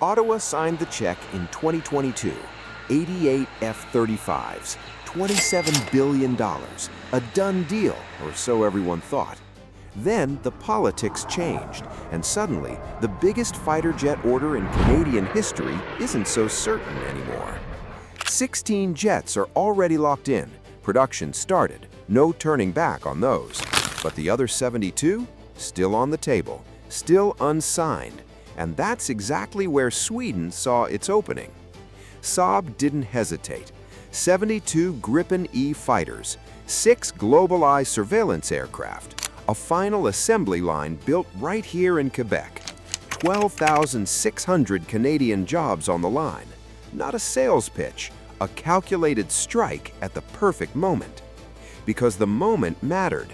Ottawa signed the check in 2022. 88 F-35s, $27 billion, a done deal, or so everyone thought. Then the politics changed, and suddenly the biggest fighter jet order in Canadian history isn't so certain anymore. 16 jets are already locked in, production started, no turning back on those. But the other 72? Still on the table, still unsigned, and that's exactly where Sweden saw its opening. Saab didn't hesitate. 72 Gripen E fighters, 6 GlobalEye surveillance aircraft, a final assembly line built right here in Quebec. 12,600 Canadian jobs on the line. Not a sales pitch, a calculated strike at the perfect moment. Because the moment mattered.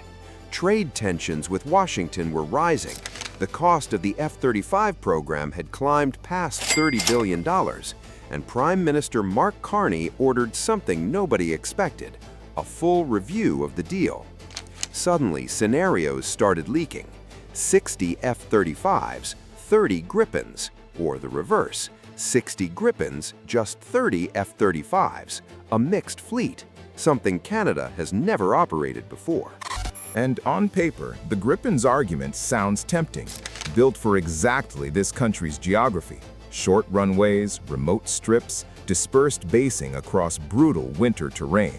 Trade tensions with Washington were rising. The cost of the F-35 program had climbed past $30 billion, and Prime Minister Mark Carney ordered something nobody expected, a full review of the deal. Suddenly, scenarios started leaking. 60 F-35s, 30 Gripens, or the reverse, 60 Gripens, just 30 F-35s, a mixed fleet, something Canada has never operated before. And on paper, the Gripen's argument sounds tempting, built for exactly this country's geography. Short runways, remote strips, dispersed basing across brutal winter terrain.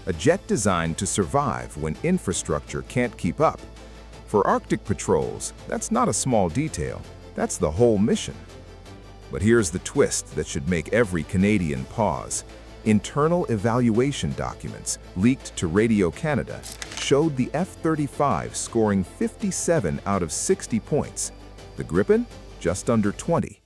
A jet designed to survive when infrastructure can't keep up. For Arctic patrols, that's not a small detail, that's the whole mission. But here's the twist that should make every Canadian pause. Internal evaluation documents leaked to Radio Canada showed the F-35 scoring 57 out of 60 points, the Gripen just under 20.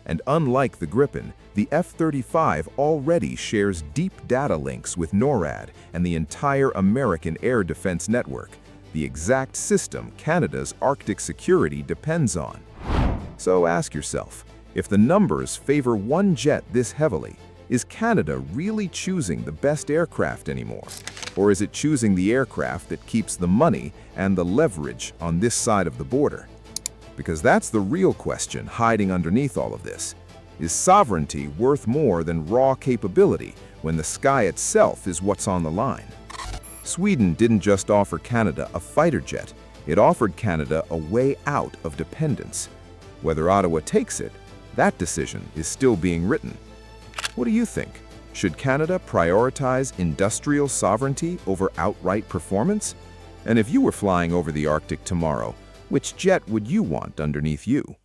And unlike the Gripen, the F-35 already shares deep data links with NORAD and the entire American air defense network, the exact system Canada's Arctic security depends on. So ask yourself, if the numbers favor one jet this heavily, is Canada really choosing the best aircraft anymore? Or is it choosing the aircraft that keeps the money and the leverage on this side of the border? Because that's the real question hiding underneath all of this. Is sovereignty worth more than raw capability when the sky itself is what's on the line? Sweden didn't just offer Canada a fighter jet, it offered Canada a way out of dependence. Whether Ottawa takes it, that decision is still being written. What do you think? Should Canada prioritize industrial sovereignty over outright performance? And if you were flying over the Arctic tomorrow, which jet would you want underneath you?